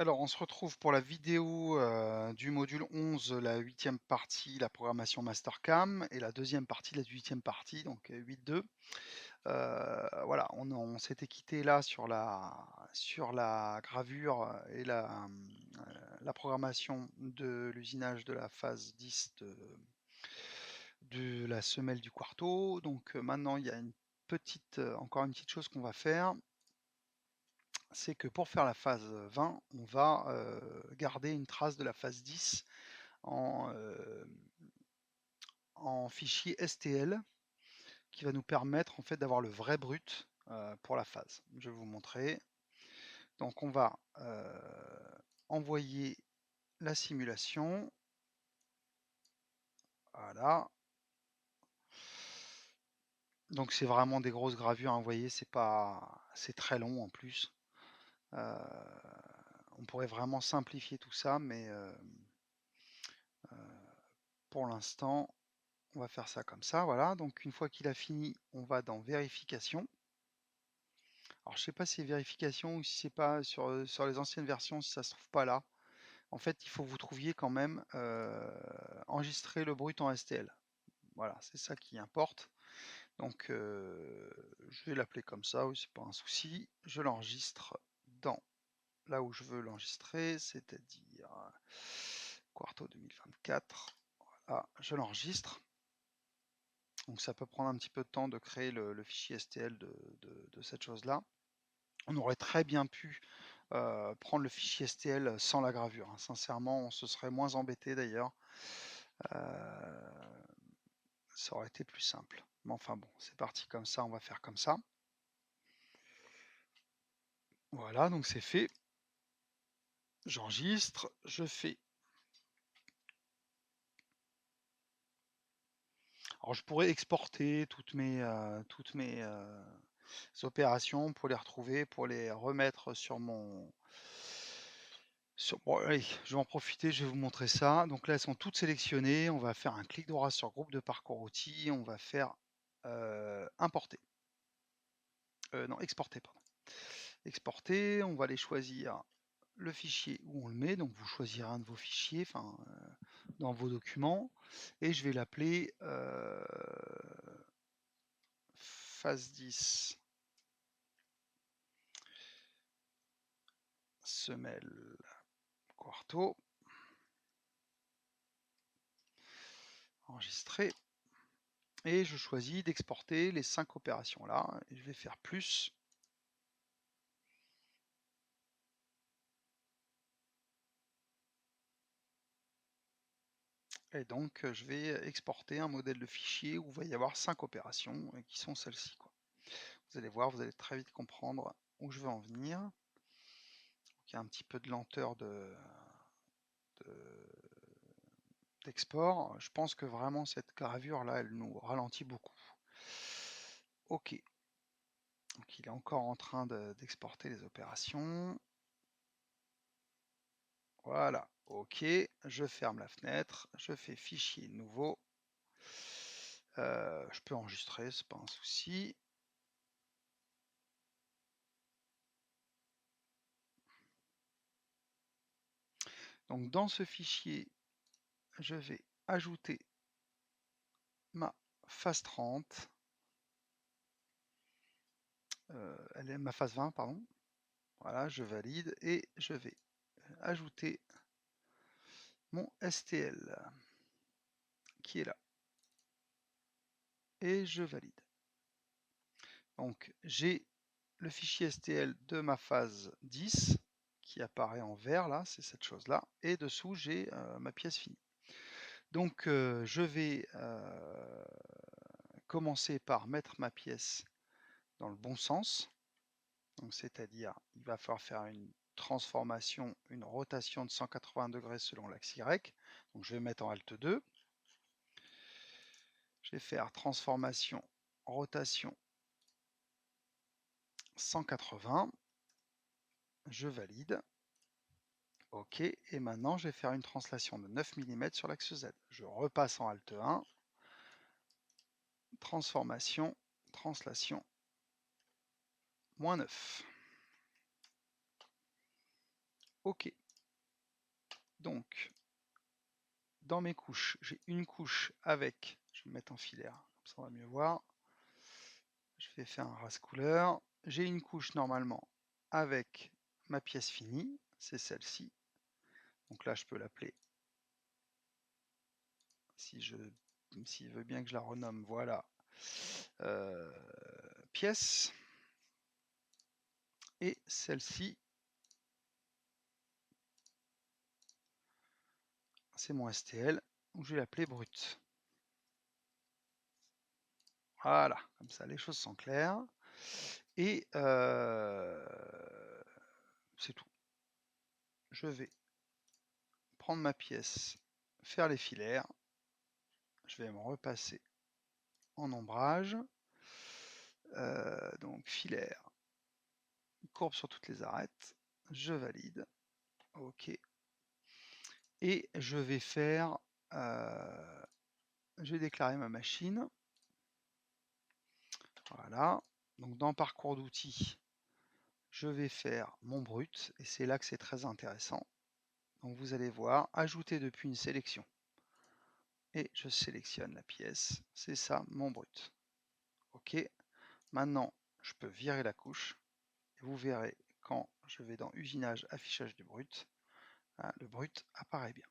Alors, on se retrouve pour la vidéo du module 11, la huitième partie, la programmation Mastercam, et la deuxième partie, la huitième partie, donc 8.2. Voilà, on s'était quitté là sur la gravure et la programmation de l'usinage de la phase 10 de la semelle du quarto. Donc maintenant, il y a encore une petite chose qu'on va faire. C'est que pour faire la phase 20, on va garder une trace de la phase 10 en, en fichier STL qui va nous permettre en fait d'avoir le vrai brut pour la phase. Je vais vous montrer. Donc on va envoyer la simulation. Voilà. Donc c'est vraiment des grosses gravures, hein, vous voyez, c'est très long en plus. On pourrait vraiment simplifier tout ça, mais pour l'instant, on va faire ça comme ça, voilà. Donc une fois qu'il a fini, on va dans vérification. Alors je sais pas si c'est vérification ou si c'est pas sur les anciennes versions, si ça se trouve pas là. En fait, il faut que vous trouviez quand même enregistrer le brut en STL. Voilà, c'est ça qui importe. Donc je vais l'appeler comme ça, oui, c'est pas un souci. Je l'enregistre dans là où je veux l'enregistrer, c'est-à-dire Quarto 2024. Voilà, je l'enregistre. Donc ça peut prendre un petit peu de temps de créer le fichier STL de cette chose-là. On aurait très bien pu prendre le fichier STL sans la gravure, hein. Sincèrement, on se serait moins embêté d'ailleurs. Ça aurait été plus simple. Mais enfin bon, c'est parti comme ça, on va faire comme ça. Voilà, donc c'est fait. J'enregistre, je fais. Alors je pourrais exporter toutes mes opérations pour les retrouver, pour les remettre sur mon... Bon, allez, je vais en profiter, je vais vous montrer ça. Donc là, elles sont toutes sélectionnées. On va faire un clic droit sur groupe de parcours outils. On va faire importer. Non, exporter, pardon. Exporter, on va aller choisir le fichier où on le met. Donc vous choisirez un de vos fichiers, dans vos documents. Et je vais l'appeler phase 10 semelle quarto. Enregistrer. Et je choisis d'exporter les 5 opérations là. Et je vais faire plus. Et donc je vais exporter un modèle de fichier où il va y avoir 5 opérations qui sont celles-ci, quoi. Vous allez voir, vous allez très vite comprendre où je veux en venir. Donc, il y a un petit peu de lenteur d'export. Je pense que vraiment cette gravure là, elle nous ralentit beaucoup. Ok. Donc il est encore en train d'exporter les opérations. Voilà. Ok. Je ferme la fenêtre. Je fais fichier nouveau. Je peux enregistrer, c'est pas un souci. Donc dans ce fichier, je vais ajouter ma phase 30. Elle est ma phase 20, pardon. Voilà, je valide et je vais ajouter mon STL qui est là. Et je valide. Donc j'ai le fichier STL de ma phase 10 qui apparaît en vert là, c'est cette chose là. Et dessous j'ai ma pièce finie. Donc je vais commencer par mettre ma pièce dans le bon sens. Donc c'est-à-dire il va falloir faire une transformation, une rotation de 180 degrés selon l'axe Y. Donc je vais mettre en Alt 2. Je vais faire transformation, rotation 180. Je valide. OK. Et maintenant, je vais faire une translation de 9 mm sur l'axe Z. Je repasse en Alt 1. Transformation, translation, -9. Ok. Donc, dans mes couches, j'ai une couche avec, je vais me mettre en filaire, comme ça on va mieux voir. Je vais faire un race couleur. J'ai une couche normalement avec ma pièce finie, c'est celle-ci. Donc là, je peux l'appeler, s'il veut bien que je la renomme, voilà, pièce. Et celle-ci, c'est mon STL, donc je vais l'appeler brut. Voilà, comme ça les choses sont claires. Et c'est tout. Je vais prendre ma pièce, faire les filaires. Je vais me repasser en ombrage. Donc filaire, courbe sur toutes les arêtes. Je valide. OK. Et je vais faire... je vais déclarer ma machine. Voilà. Donc dans parcours d'outils, je vais faire mon brut. Et c'est là que c'est très intéressant. Donc vous allez voir, ajouter depuis une sélection. Et je sélectionne la pièce. C'est ça, mon brut. OK. Maintenant, je peux virer la couche. Et vous verrez, quand je vais dans usinage, affichage du brut, le brut apparaît bien.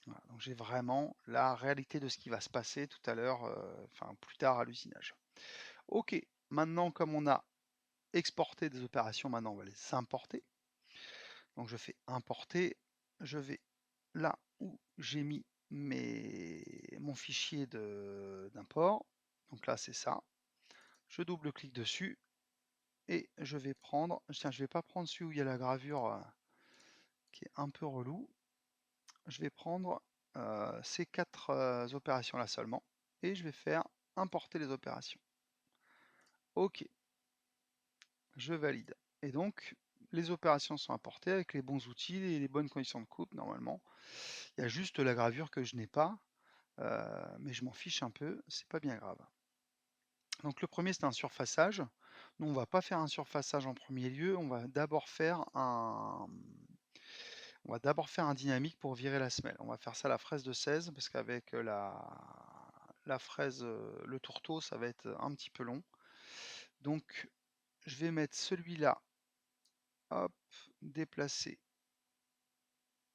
Voilà, donc j'ai vraiment la réalité de ce qui va se passer tout à l'heure, enfin plus tard à l'usinage. Ok, maintenant comme on a exporté des opérations, maintenant on va les importer. Donc je fais importer, je vais là où j'ai mis mon fichier d'import. Donc là c'est ça. Je double-clique dessus et je vais prendre, tiens je vais pas prendre celui où il y a la gravure qui est un peu relou. Je vais prendre ces 4 opérations là seulement et je vais faire importer les opérations. Ok, je valide. Et donc les opérations sont importées avec les bons outils et les bonnes conditions de coupe normalement. Il y a juste la gravure que je n'ai pas, mais je m'en fiche un peu, c'est pas bien grave. Donc le premier c'est un surfaçage. Nous on va pas faire un surfaçage en premier lieu, on va d'abord faire un dynamique pour virer la semelle. On va faire ça à la fraise de 16 parce qu'avec la fraise, le tourteau, ça va être un petit peu long. Donc je vais mettre celui-là, hop, déplacer.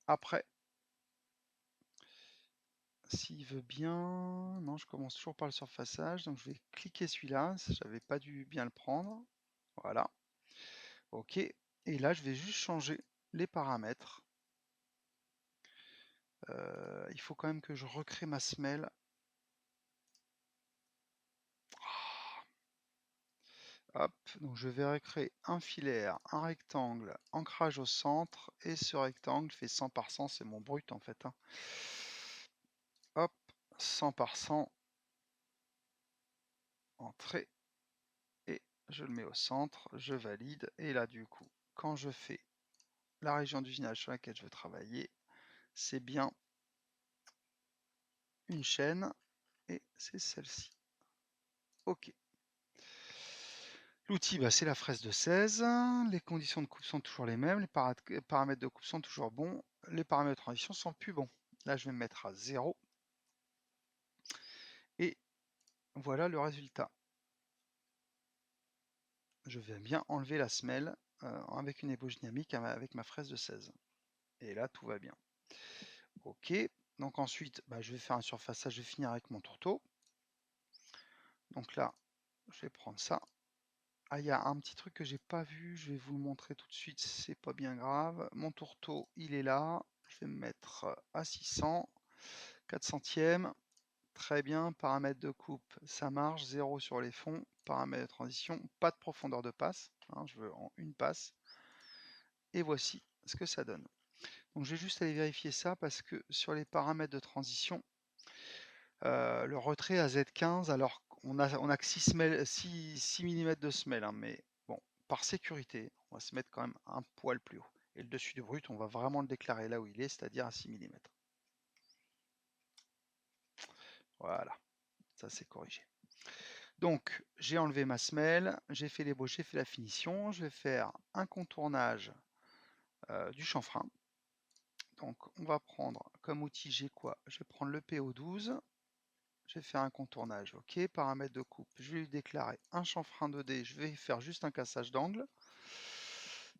Après, s'il veut bien, non, je commence toujours par le surfaçage, donc je vais cliquer celui-là, j'avais pas dû bien le prendre. Voilà. Ok. Et là, je vais juste changer les paramètres. Il faut quand même que je recrée ma semelle. Hop, donc je vais recréer un filaire, un rectangle, ancrage au centre, et ce rectangle fait 100 par 100, c'est mon brut en fait. Hein. Hop, 100 par 100, entrée, et je le mets au centre, je valide, et là du coup, quand je fais la région d'usinage sur laquelle je veux travailler, c'est bien une chaîne, et c'est celle-ci. Ok. L'outil, c'est la fraise de 16. Les conditions de coupe sont toujours les mêmes. Les paramètres de coupe sont toujours bons. Les paramètres de transition sont plus bons. Là, je vais me mettre à 0. Et voilà le résultat. Je vais bien enlever la semelle avec une ébauche dynamique avec ma fraise de 16. Et là, tout va bien. Ok. Donc ensuite, je vais faire un surfaçage. Je vais finir avec mon tourteau. Donc là, je vais prendre ça. Ah, il y a un petit truc que j'ai pas vu, je vais vous le montrer tout de suite, c'est pas bien grave. Mon tourteau, il est là. Je vais me mettre à 600, 4 centièmes. Très bien, paramètres de coupe, ça marche, 0 sur les fonds. Paramètres de transition, pas de profondeur de passe. Hein, je veux en une passe. Et voici ce que ça donne. Donc je vais juste aller vérifier ça parce que sur les paramètres de transition, le retrait à Z15, alors on a que 6 mm de semelle, hein, mais bon, par sécurité, on va se mettre quand même un poil plus haut. Et le dessus du brut, on va vraiment le déclarer là où il est, c'est-à-dire à 6 mm. Voilà, ça c'est corrigé. Donc, j'ai enlevé ma semelle, j'ai fait l'ébauche, j'ai fait la finition. Je vais faire un contournage du chanfrein. Donc on va prendre comme outil, j'ai quoi? Je vais prendre le PO12, je vais faire un contournage, ok, paramètres de coupe, je vais lui déclarer un chanfrein 2D, je vais faire juste un cassage d'angle,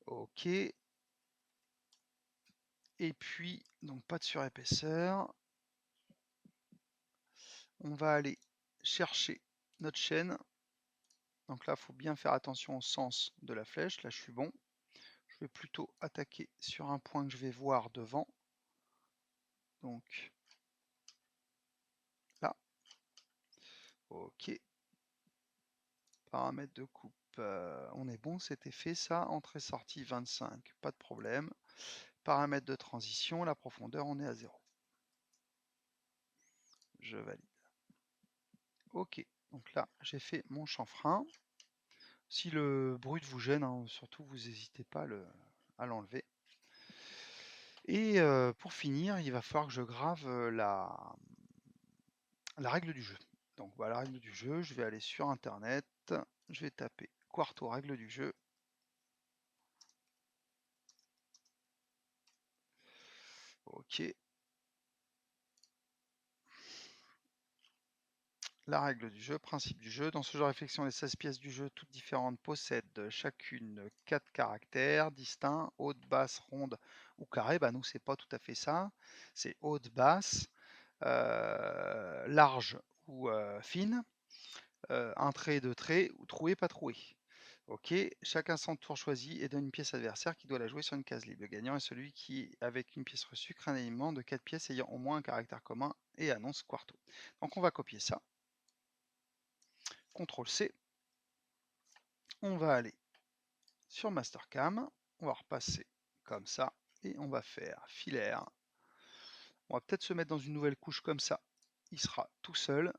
ok, et puis donc pas de surépaisseur, on va aller chercher notre chaîne, donc là il faut bien faire attention au sens de la flèche, là je suis bon, je vais plutôt attaquer sur un point que je vais voir devant, donc là, ok, paramètres de coupe, on est bon, c'était fait ça, entrée-sortie 25, pas de problème, paramètres de transition, la profondeur on est à 0, je valide. Ok, donc là j'ai fait mon chanfrein, si le bruit vous gêne, hein, surtout vous n'hésitez pas à l'enlever. Et pour finir, il va falloir que je grave la règle du jeu. Donc voilà, la règle du jeu, je vais aller sur internet, je vais taper Quarto règle du jeu. Ok. La règle du jeu, principe du jeu. Dans ce jeu de réflexion, les 16 pièces du jeu, toutes différentes, possèdent chacune 4 caractères distincts, haute, basse, ronde ou carré. Bah nous, c'est pas tout à fait ça. C'est haute, basse, large ou fine, un trait, deux traits, ou troué, pas troué. Ok, chacun son tour choisit et donne une pièce adversaire qui doit la jouer sur une case libre. Le gagnant est celui qui, avec une pièce reçue, crée un élément de 4 pièces ayant au moins un caractère commun et annonce Quarto. Donc on va copier ça. CTRL-C. On va aller sur Mastercam. On va repasser comme ça. Et on va faire filaire. On va peut-être se mettre dans une nouvelle couche comme ça. Il sera tout seul.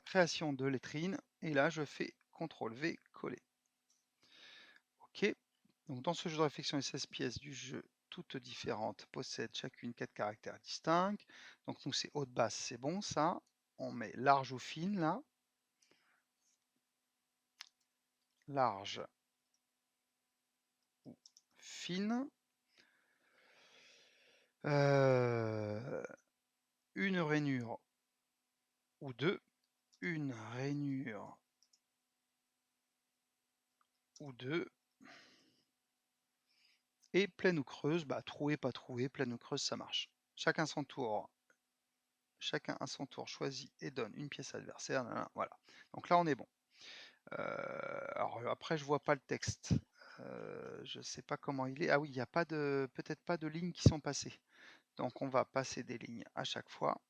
Création de lettrine. Et là, je fais CTRL-V, coller. Ok. Donc dans ce jeu de réflexion, les 16 pièces du jeu, toutes différentes, possèdent chacune 4 caractères distincts. Donc nous, c'est haute, basse, c'est bon ça. On met large ou fine là. Large ou fine. Une rainure ou deux. Une rainure ou deux. Et pleine ou creuse, bah trouée, pas trouée, pleine ou creuse, ça marche. Chacun son tour. Chacun à son tour choisit et donne une pièce adversaire. Voilà. Donc là, on est bon. Alors après, je vois pas le texte. Je sais pas comment il est. Ah oui, il n'y a pas de, peut-être pas de lignes qui sont passées. Donc on va passer des lignes à chaque fois.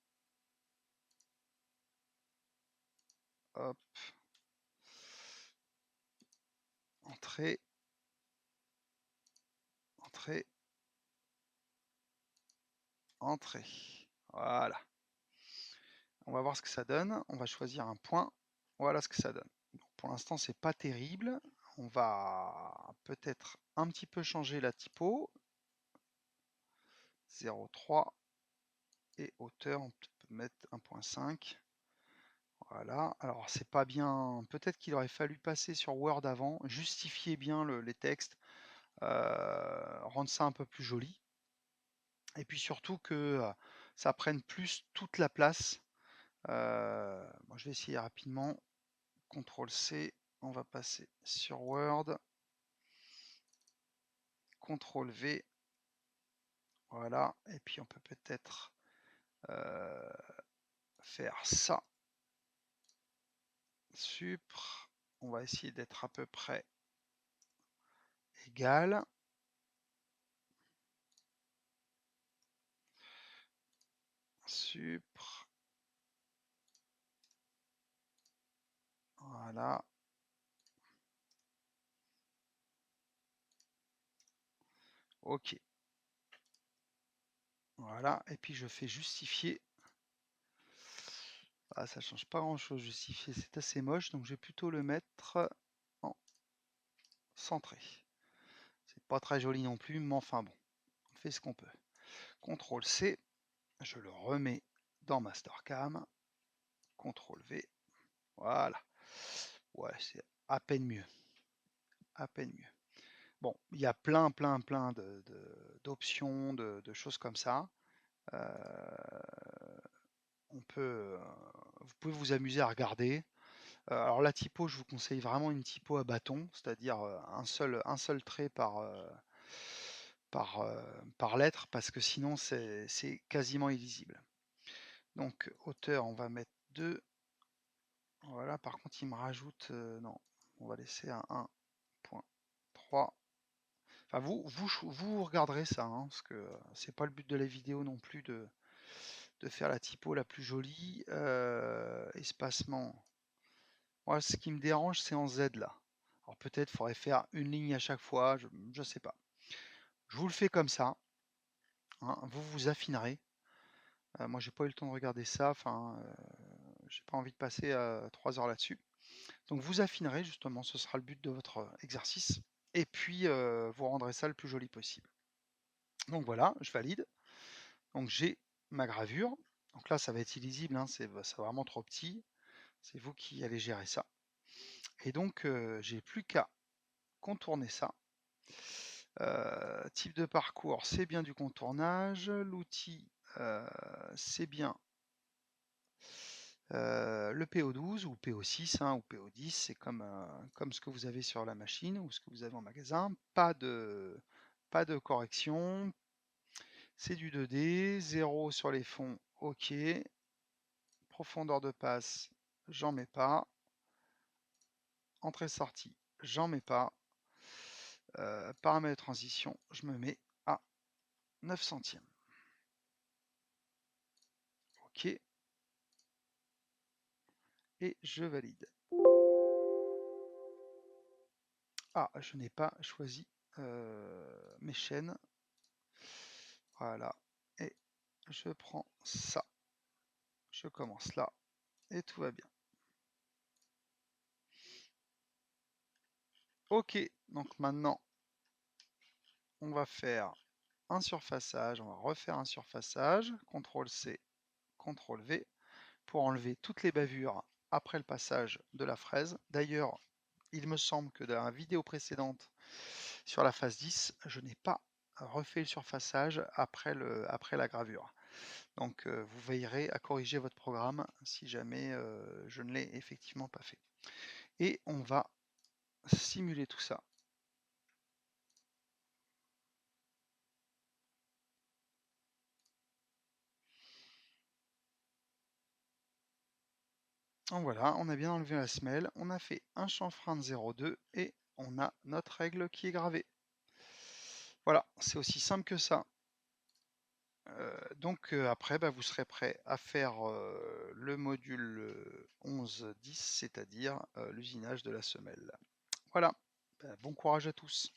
Hop. Entrée. Entrée. Entrée. Voilà. On va voir ce que ça donne. On va choisir un point. Voilà ce que ça donne. Donc, pour l'instant, c'est pas terrible. On va peut-être un petit peu changer la typo. 0,3 et hauteur, on peut mettre 1,5. Voilà. Alors, c'est pas bien. Peut-être qu'il aurait fallu passer sur Word avant, justifier bien les textes, rendre ça un peu plus joli. Et puis surtout que ça prenne plus toute la place. Moi, je vais essayer rapidement. CTRL-C, on va passer sur Word. CTRL-V. Voilà. Et puis on peut peut-être faire ça. Supr. On va essayer d'être à peu près égal. Supr. Voilà. Ok. Voilà. Et puis je fais justifier. Ah, ça change pas grand chose. Justifier, c'est assez moche. Donc je vais plutôt le mettre en centré. C'est pas très joli non plus, mais enfin bon. On fait ce qu'on peut. CTRL-C. Je le remets dans Mastercam. CTRL-V. Voilà. Ouais, c'est à peine mieux. À peine mieux. Bon, il y a plein d'options, de choses comme ça. On peut, vous pouvez vous amuser à regarder. Alors la typo, je vous conseille vraiment une typo à bâton, c'est-à-dire un seul trait par lettre, parce que sinon c'est quasiment illisible. Donc hauteur, on va mettre 2. Voilà, par contre il me rajoute, non, on va laisser un 1.3. Enfin, vous regarderez ça, hein, parce que c'est pas le but de la vidéo non plus de faire la typo la plus jolie. Espacement. Moi, ce qui me dérange, c'est en Z là. Alors peut-être faudrait faire une ligne à chaque fois, je sais pas. Je vous le fais comme ça, hein, vous vous affinerez. Moi, j'ai pas eu le temps de regarder ça, enfin, j'ai pas envie de passer 3 heures là-dessus. Donc vous affinerez justement, ce sera le but de votre exercice. Et puis vous rendrez ça le plus joli possible. Donc voilà, je valide. Donc j'ai ma gravure. Donc là, ça va être illisible, hein, c'est vraiment trop petit. C'est vous qui allez gérer ça. Et donc, j'ai plus qu'à contourner ça. Type de parcours, c'est bien du contournage. L'outil, c'est bien le PO12 ou PO6, hein, ou PO10, c'est comme ce que vous avez sur la machine ou ce que vous avez en magasin. Pas de correction. C'est du 2D, 0 sur les fonds, ok. Profondeur de passe, j'en mets pas. Entrée-sortie, j'en mets pas. Paramètres de transition, je me mets à 9 centièmes. Ok. Et je valide. Ah, je n'ai pas choisi mes chaînes. Voilà. Et je prends ça. Je commence là. Et tout va bien. Ok. Donc maintenant, on va faire un surfaçage. On va refaire un surfaçage. CTRL-C, CTRL-V. Pour enlever toutes les bavures après le passage de la fraise. D'ailleurs, il me semble que dans la vidéo précédente sur la phase 10, je n'ai pas refait le surfaçage après la gravure. Donc vous veillerez à corriger votre programme si jamais je ne l'ai effectivement pas fait. Et on va simuler tout ça. Donc voilà, on a bien enlevé la semelle, on a fait un chanfrein de 0,2 et on a notre règle qui est gravée. Voilà, c'est aussi simple que ça. Donc après, bah, vous serez prêt à faire le module 11-10, c'est-à-dire l'usinage de la semelle. Voilà, bah, bon courage à tous.